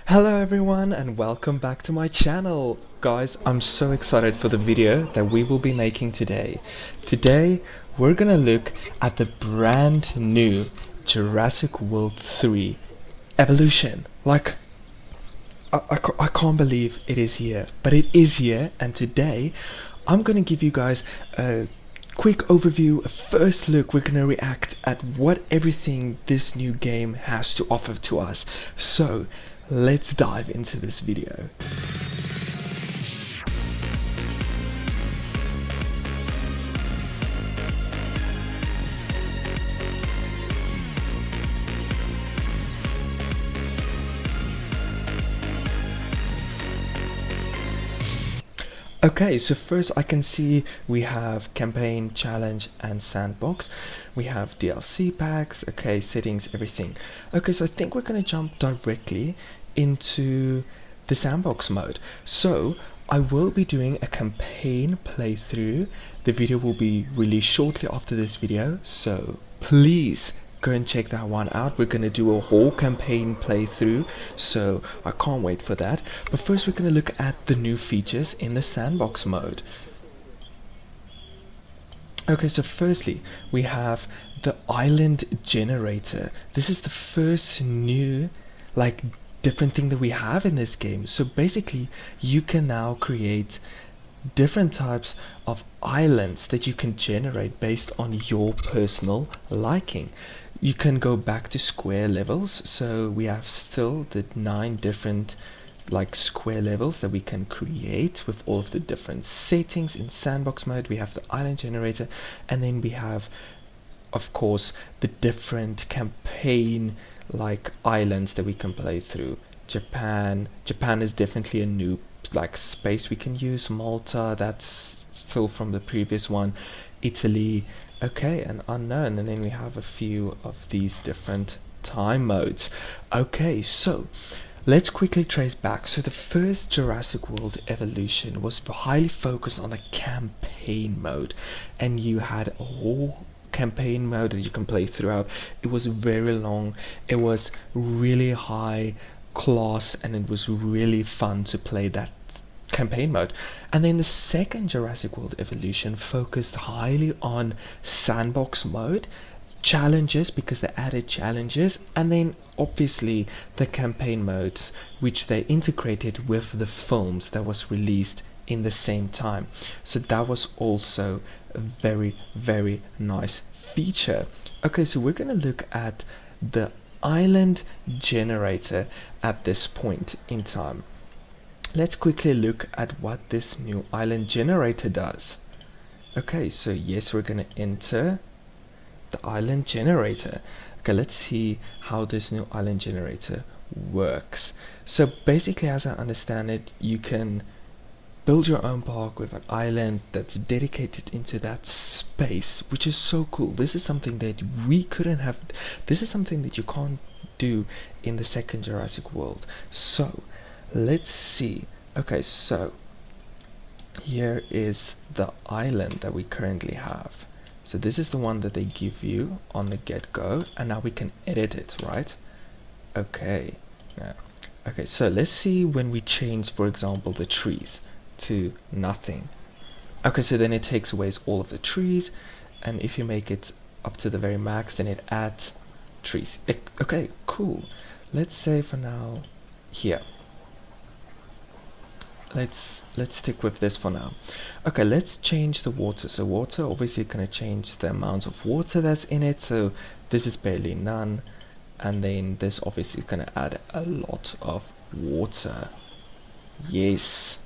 Hello everyone and welcome back to my channel. Guys, I'm so excited for the video that we will be making today. Today we're gonna look at the brand new Jurassic World 3 Evolution. I can't believe it is here, but it is here, and today I'm gonna give you guys a quick overview, a first look. We're gonna react at what everything this new game has to offer to us. So let's dive into this video. Okay, so first I can see we have campaign, challenge, and sandbox. We have DLC packs, okay, settings, everything. Okay, so I think we're gonna jump directly into the sandbox mode. So I will be doing a campaign playthrough. The video will be released shortly after this video, so please go and check that one out. We're gonna do a whole campaign playthrough, so I can't wait for that. But first we're gonna look at the new features in the sandbox mode. Okay, so firstly we have the island generator. This is the first new different thing that we have in this game. So basically you can now create different types of islands that you can generate based on your personal liking. You can go back to square levels, so we have still the 9 different square levels that we can create with all of the different settings. In sandbox mode we have the island generator, and then we have of course the different campaign islands that we can play through. Japan is definitely a new space we can use. Malta, that's still from the previous one. Italy, okay, and unknown. And then we have a few of these different time modes. Okay, so let's quickly trace back. So the first Jurassic World Evolution was highly focused on a campaign mode, and you had a whole campaign mode that you can play throughout. It was very long, it was really high class, and it was really fun to play that campaign mode. And then the second Jurassic World Evolution focused highly on sandbox mode, challenges because they added challenges, and then obviously the campaign modes which they integrated with the films that was released in the same time. So that was also a very nice feature. Okay, so we're gonna look at the island generator at this point in time. Let's quickly look at what this new island generator does. Okay, so yes, we're gonna enter the island generator. Okay, let's see how this new island generator works. So basically, as I understand it, you can build your own park with an island that's dedicated into that space, which is so cool. This is something that we couldn't have, this is something that you can't do in the second Jurassic World. So let's see. Okay, so here is the island that we currently have. So this is the one that they give you on the get-go, and now we can edit it, right? Okay, now, okay, so let's see when we change, for example, the trees to nothing. Okay, so then it takes away all of the trees, and if you make it up to the very max, then it adds trees. Okay, cool. Let's say for now here, let's stick with this for now. Okay, let's change the water. So water, obviously gonna change the amount of water that's in it. So this is barely none, and then this obviously is gonna add a lot of water. Yes.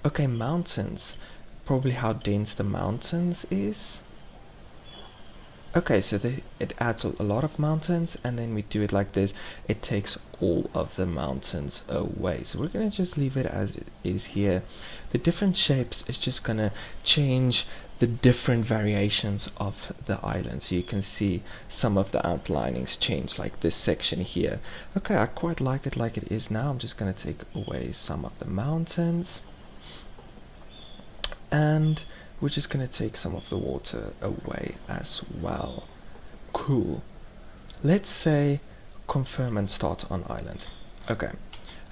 Okay, mountains, probably how dense the mountains is. Okay, so it adds a lot of mountains, and then we do it like this. It takes all of the mountains away. So we're gonna just leave it as it is here. The different shapes is just gonna change the different variations of the island. So you can see some of the outlinings change, like this section here. Okay, I quite like it is now. I'm just gonna take away some of the mountains, and we're just gonna take some of the water away as well. Cool. Let's say confirm and start on island. Okay,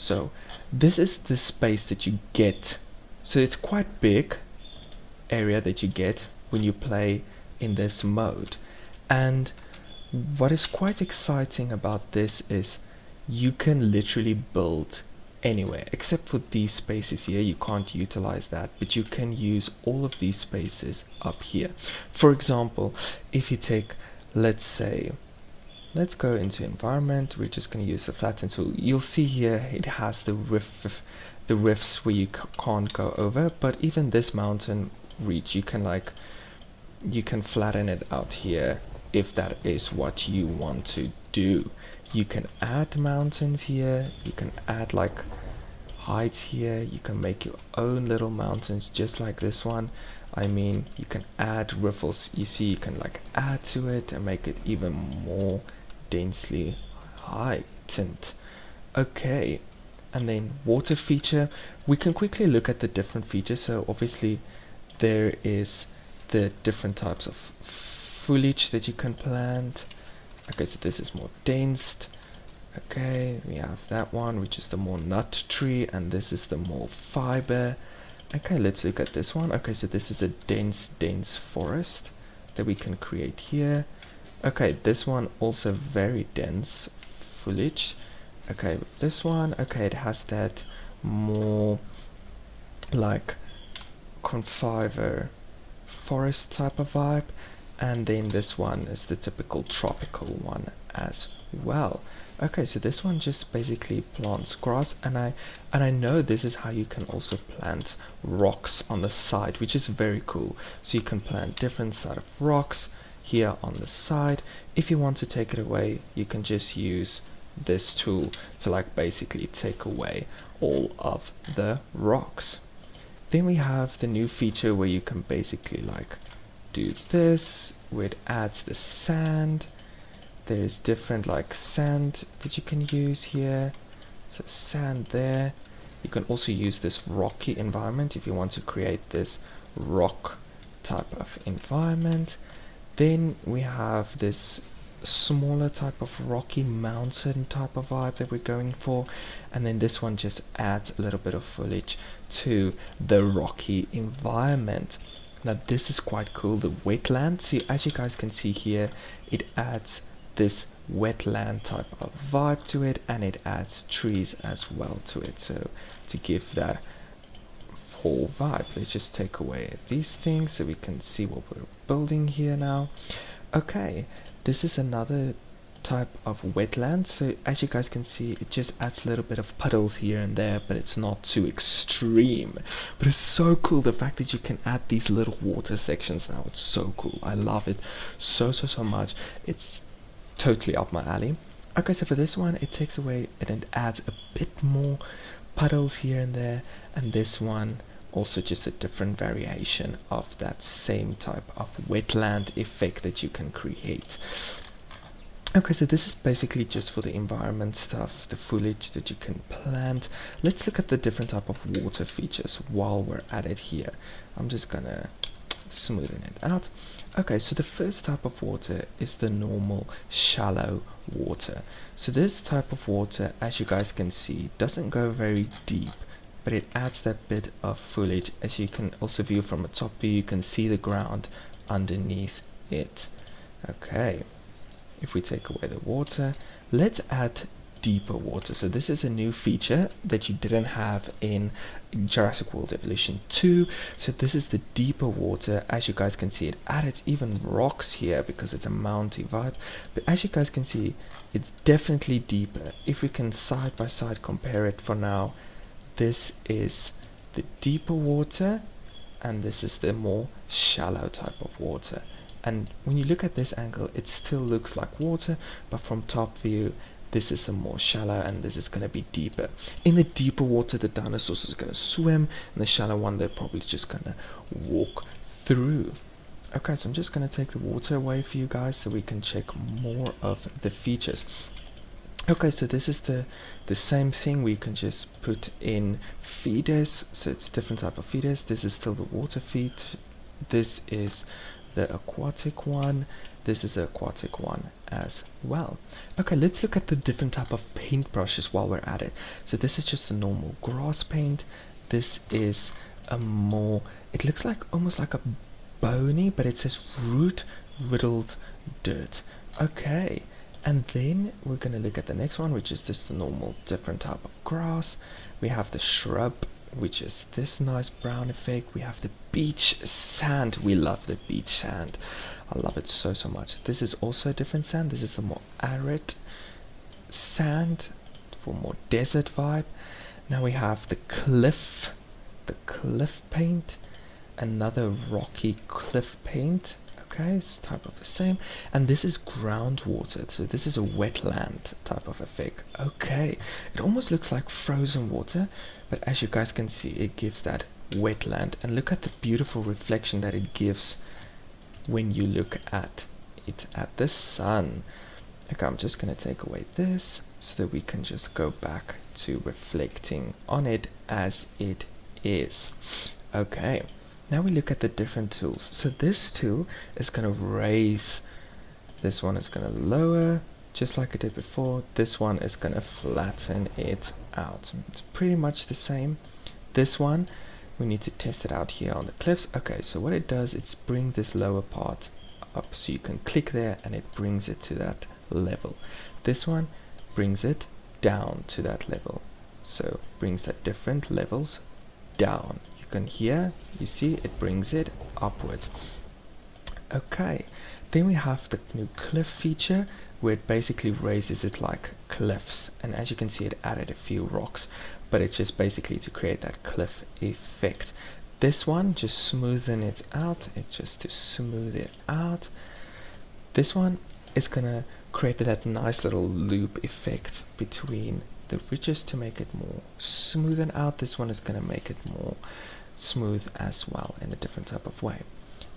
So this is the space that you get. So it's quite big area that you get when you play in this mode. And what is quite exciting about this is you can literally build anywhere except for these spaces here. You can't utilize that, but you can use all of these spaces up here. For example, if you take, let's say, let's go into environment. We're just going to use the flatten tool. You'll see here it has the rifts where you can't go over, but even this mountain reach, you can flatten it out here if that is what you want to do. You can add mountains here, you can add like heights here, you can make your own little mountains just like this one. I mean, you can add riffles. You see, you can like add to it and make it even more densely heightened. Okay, and then water feature, we can quickly look at the different features. So obviously there is the different types of foliage that you can plant. Okay, so this is more dense. Okay, we have that one, which is the more nut tree, and this is the more fiber. Okay, let's look at this one. Okay, so this is a dense forest that we can create here. Okay, this one also very dense foliage. Okay, with this one, okay, it has that more like confiver forest type of vibe, and then this one is the typical tropical one as well. Okay, so this one just basically plants grass, and I know this is how you can also plant rocks on the side, which is very cool. So you can plant different side of rocks here on the side. If you want to take it away, you can just use this tool to like basically take away all of the rocks. Then we have the new feature where you can basically like do this, where it adds the sand. There's different like sand that you can use here. So sand there. You can also use this rocky environment if you want to create this rock type of environment. Then we have this smaller type of rocky mountain type of vibe that we're going for, and then this one just adds a little bit of foliage to the rocky environment. Now this is quite cool, the wetland. So as you guys can see here, it adds this wetland type of vibe to it, and it adds trees as well to it, so to give that whole vibe. Let's just take away these things so we can see what we're building here now. Okay, this is another type of wetland. So as you guys can see, it just adds a little bit of puddles here and there, but it's not too extreme. But it's so cool, the fact that you can add these little water sections now. It's so cool. I love it so much. It's totally up my alley. Okay, so for this one, it takes away and it adds a bit more puddles here and there, and this one also just a different variation of that same type of wetland effect that you can create. Okay, so this is basically just for the environment stuff, the foliage that you can plant. Let's look at the different type of water features while we're at it here. I'm just gonna smoothen it out. Okay, so the first type of water is the normal shallow water. So this type of water, as you guys can see, doesn't go very deep, but it adds that bit of foliage. As you can also view from a top view, you can see the ground underneath it. Okay, if we take away the water, let's add deeper water. So this is a new feature that you didn't have in Jurassic World Evolution 2. So this is the deeper water. As you guys can see, it added even rocks here because it's a mounty vibe, but as you guys can see, it's definitely deeper. If we can side by side compare it for now, this is the deeper water and this is the more shallow type of water. And when you look at this angle, it still looks like water, but from top view, this is a more shallow and this is going to be deeper. In the deeper water, the dinosaurs is going to swim, and the shallow one, they're probably just going to walk through. Okay, so I'm just going to take the water away for you guys so we can check more of the features. Okay, so this is the same thing. We can just put in feeders, so it's different type of feeders. This is still the water feed. This is the aquatic one, This is an aquatic one as well. Okay, let's look at the different type of paintbrushes while we're at it. So this is just a normal grass paint. This is a more, it looks like almost like a bony, but it says root riddled dirt. Okay, and then we're going to look at the next one, which is just the normal different type of grass. We have the shrub, which is this nice brown effect. We have the beach sand. We love the beach sand. I love it so much. This is also a different sand. This is a more arid sand for more desert vibe. Now we have the cliff paint, another rocky cliff paint. Okay, it's type of the same, and this is groundwater, so this is a wetland type of effect. Okay, it almost looks like frozen water, but as you guys can see, it gives that wetland. And look at the beautiful reflection that it gives when you look at it at the sun. Okay, I'm just going to take away this so that we can just go back to reflecting on it as it is. Okay, now we look at the different tools. So this tool is going to raise, this one is going to lower just like I did before. This one is going to flatten it out. It's pretty much the same. This one, we need to test it out here on the cliffs. Okay, so what it does, it's bring this lower part up, so you can click there and it brings it to that level. This one brings it down to that level, so brings that different levels down. You can hear, you see, it brings it upwards. Okay, then we have the new cliff feature, where it basically raises it like cliffs, and as you can see, it added a few rocks, but it's just basically to create that cliff effect. This one, just smoothen it out, it's just to smooth it out. This one is gonna create that nice little loop effect between the ridges to make it more smoothen out. This one is gonna make it more smooth as well in a different type of way.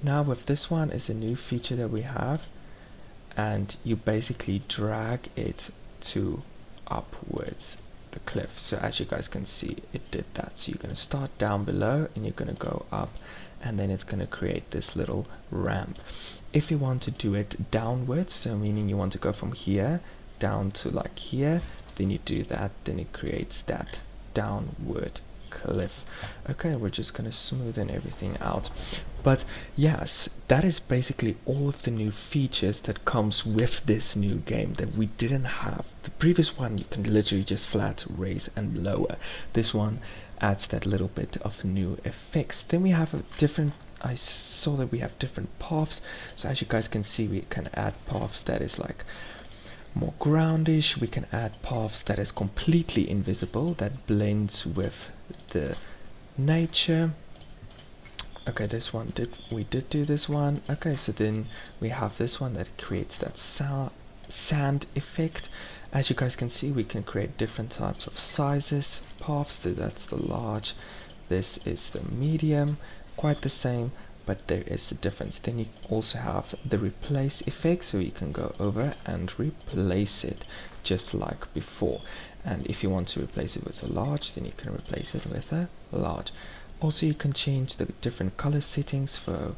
Now with this one is a new feature that we have, and you basically drag it to upwards the cliff. So as you guys can see, it did that. So you're going to start down below and you're going to go up, and then it's going to create this little ramp. If you want to do it downwards, so meaning you want to go from here down to like here, then you do that, then it creates that downward cliff. Okay, we're just going to smoothen everything out. But yes, that is basically all of the new features that comes with this new game that we didn't have. The previous one you can literally just flat raise and lower. This one adds that little bit of new effects. Then we have a different, I saw that we have different paths. So as you guys can see, we can add paths that is like more groundish. We can add paths that is completely invisible, that blends with the nature. Okay, this one we did do this one. Okay, so then we have this one that creates that sand effect. As you guys can see, we can create different types of sizes paths. So that's the large, this is the medium, quite the same, but there is a difference. Then you also have the replace effect, so you can go over and replace it just like before. And if you want to replace it with a large, then you can replace it with a large. Also, you can change the different color settings for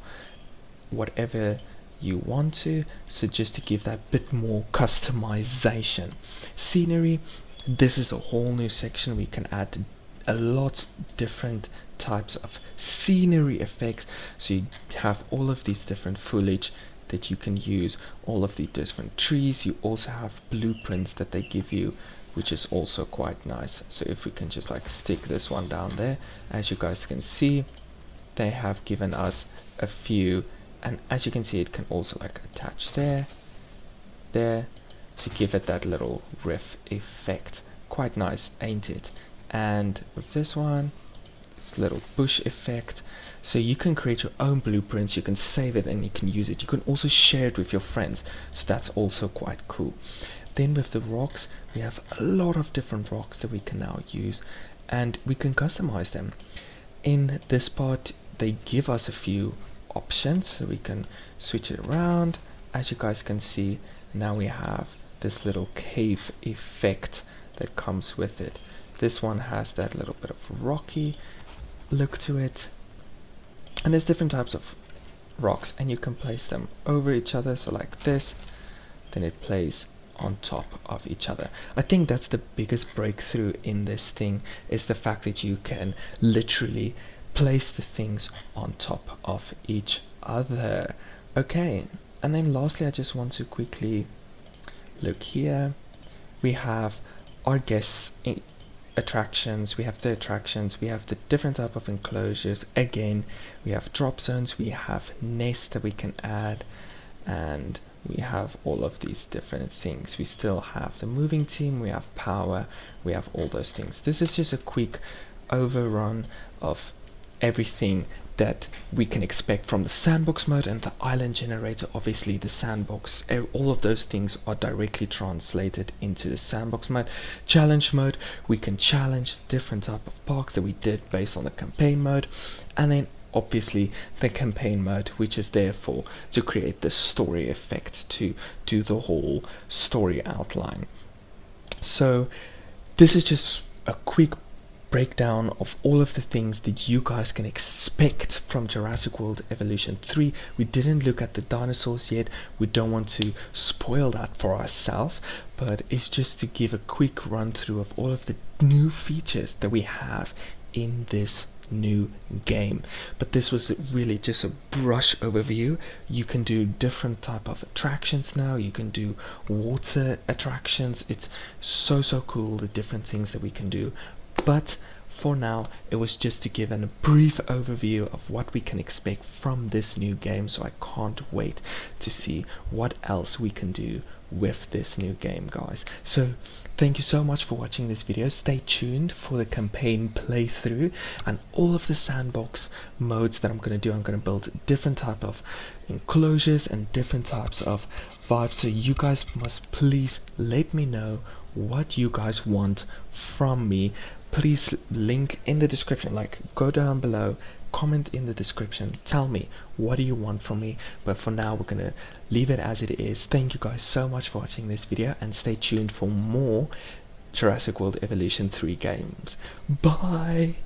whatever you want to, so just to give that bit more customization. Scenery, this is a whole new section. We can add a lot different types of scenery effects, so you have all of these different foliage that you can use, all of the different trees. You also have blueprints that they give you, which is also quite nice. So if we can just like stick this one down there, as you guys can see, they have given us a few, and as you can see, it can also like attach there to give it that little riff effect. Quite nice, ain't it? And with this one, it's a little bush effect. So you can create your own blueprints, you can save it and you can use it. You can also share it with your friends, so that's also quite cool. Then with the rocks, we have a lot of different rocks that we can now use, and we can customize them. In this part, they give us a few options, so we can switch it around. As you guys can see, now we have this little cave effect that comes with it. This one has that little bit of rocky look to it, and there's different types of rocks, and you can place them over each other, so like this, then it plays on top of each other. I think that's the biggest breakthrough in this thing, is the fact that you can literally place the things on top of each other. Okay, and then lastly, I just want to quickly look here. We have our guest attractions, we have the attractions, we have the different type of enclosures. Again, we have drop zones, we have nests that we can add, and we have all of these different things. We still have the moving team, we have power, we have all those things. This is just a quick overrun of everything that we can expect from the sandbox mode and the island generator. Obviously the sandbox, all of those things are directly translated into the sandbox mode. Challenge mode, we can challenge different type of parks that we did based on the campaign mode, and then obviously the campaign mode, which is therefore to create the story effect, to do the whole story outline. So this is just a quick breakdown of all of the things that you guys can expect from Jurassic World Evolution 3. We didn't look at the dinosaurs yet, we don't want to spoil that for ourselves, but it's just to give a quick run through of all of the new features that we have in this new game. But this was really just a brush overview. You can do different type of attractions now, you can do water attractions. It's so cool, the different things that we can do. But for now, it was just to give a brief overview of what we can expect from this new game, so I can't wait to see what else we can do with this new game, guys. So thank you so much for watching this video. Stay tuned for the campaign playthrough and all of the sandbox modes that I'm going to do. I'm going to build different type of enclosures and different types of vibes, so you guys must please let me know what you guys want from me. Please link in the description, like go down below, comment in the description, tell me what do you want from me. But for now, we're gonna leave it as it is. Thank you guys so much for watching this video, and stay tuned for more Jurassic World Evolution 3 games. Bye.